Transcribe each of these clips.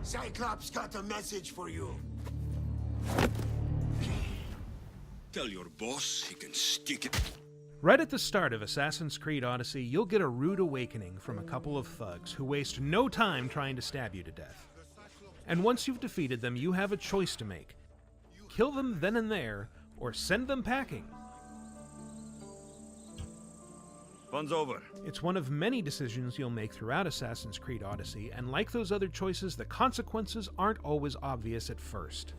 Cyclops got a message for you. Tell your boss he can stick it. Right at the start of Assassin's Creed Odyssey, you'll get a rude awakening from a couple of thugs who waste no time trying to stab you to death. And once you've defeated them, you have a choice to make. Kill them then and there, or send them packing. Fun's over. It's one of many decisions you'll make throughout Assassin's Creed Odyssey, and like those other choices, the consequences aren't always obvious at first.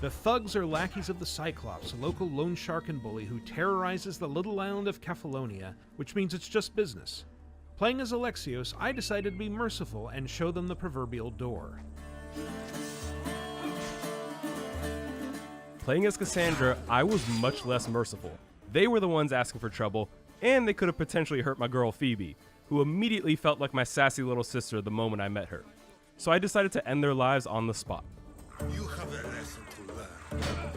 The thugs are lackeys of the Cyclops, a local loan shark and bully who terrorizes the little island of Kefalonia, which means it's just business. Playing as Alexios, I decided to be merciful and show them the proverbial door. Playing as Cassandra, I was much less merciful. They were the ones asking for trouble, and they could have potentially hurt my girl Phoebe, who immediately felt like my sassy little sister the moment I met her. So I decided to end their lives on the spot. You have a lesson to learn.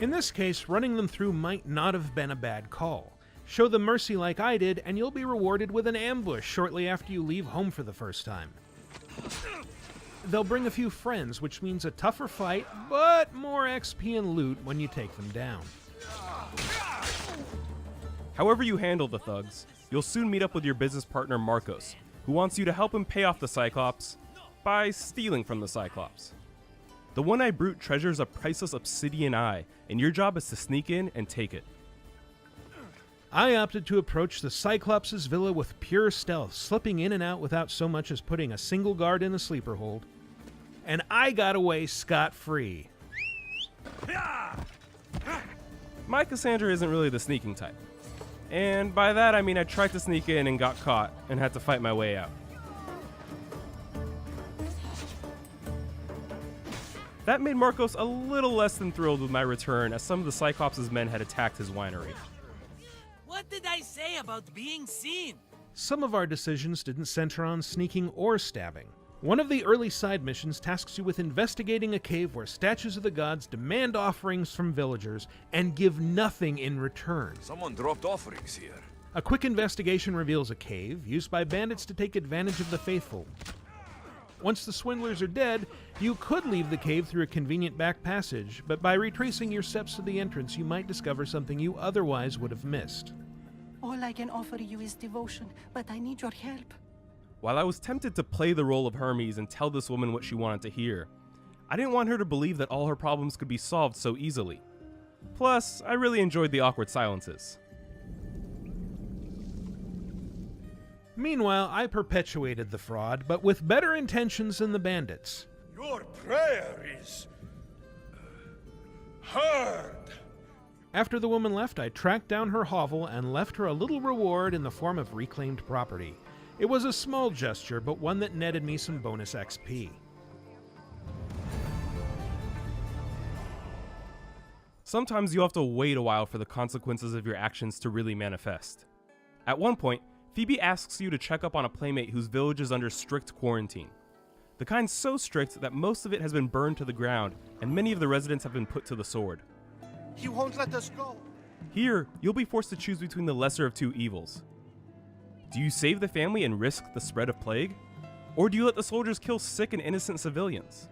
In this case, running them through might not have been a bad call. Show them mercy like I did, and you'll be rewarded with an ambush shortly after you leave home for the first time. They'll bring a few friends, which means a tougher fight, but more XP and loot when you take them down. However you handle the thugs, you'll soon meet up with your business partner Marcos, who wants you to help him pay off the Cyclops by stealing from the Cyclops. The one-eyed brute treasures a priceless obsidian eye, and your job is to sneak in and take it. I opted to approach the Cyclops' villa with pure stealth, slipping in and out without so much as putting a single guard in a sleeper hold. And I got away scot-free. My Cassandra isn't really the sneaking type. And by that I mean I tried to sneak in and got caught, and had to fight my way out. That made Marcos a little less than thrilled with my return, as some of the Cyclops' men had attacked his winery. What did I say about being seen? Some of our decisions didn't center on sneaking or stabbing. One of the early side missions tasks you with investigating a cave where statues of the gods demand offerings from villagers and give nothing in return. Someone dropped offerings here. A quick investigation reveals a cave used by bandits to take advantage of the faithful. Once the swindlers are dead, you could leave the cave through a convenient back passage, but by retracing your steps to the entrance, you might discover something you otherwise would have missed. All I can offer you is devotion, but I need your help. While I was tempted to play the role of Hermes and tell this woman what she wanted to hear, I didn't want her to believe that all her problems could be solved so easily. Plus, I really enjoyed the awkward silences. Meanwhile, I perpetuated the fraud, but with better intentions than the bandits. Your prayer is heard. After the woman left, I tracked down her hovel and left her a little reward in the form of reclaimed property. It was a small gesture, but one that netted me some bonus XP. Sometimes you have to wait a while for the consequences of your actions to really manifest. At one point, Phoebe asks you to check up on a playmate whose village is under strict quarantine. The kind so strict that most of it has been burned to the ground, and many of the residents have been put to the sword. He won't let us go. Here, you'll be forced to choose between the lesser of two evils. Do you save the family and risk the spread of plague? Or do you let the soldiers kill sick and innocent civilians?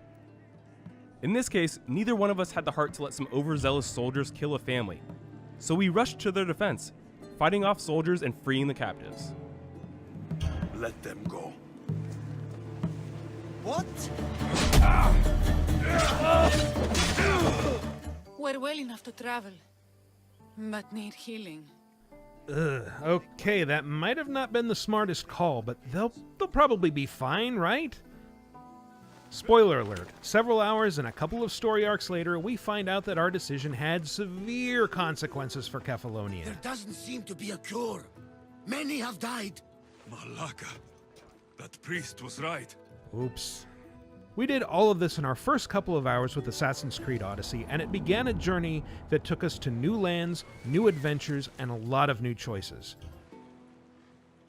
In this case, neither one of us had the heart to let some overzealous soldiers kill a family, so we rushed to their defense, fighting off soldiers and freeing the captives. Let them go. What? We're well enough to travel, but need healing. Okay, that might have not been the smartest call, but they'll probably be fine, right? Spoiler alert, several hours and a couple of story arcs later, we find out that our decision had severe consequences for Kefalonia. There doesn't seem to be a cure. Many have died. Malaka. That priest was right. Oops. We did all of this in our first couple of hours with Assassin's Creed Odyssey, and it began a journey that took us to new lands, new adventures, and a lot of new choices.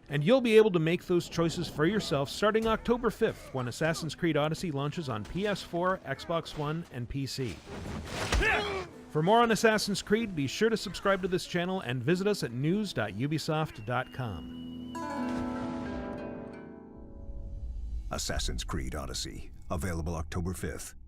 And you'll be able to make those choices for yourself starting October 5th, when Assassin's Creed Odyssey launches on PS4, Xbox One, and PC. For more on Assassin's Creed, be sure to subscribe to this channel and visit us at news.ubisoft.com. Assassin's Creed Odyssey, Available October 5th.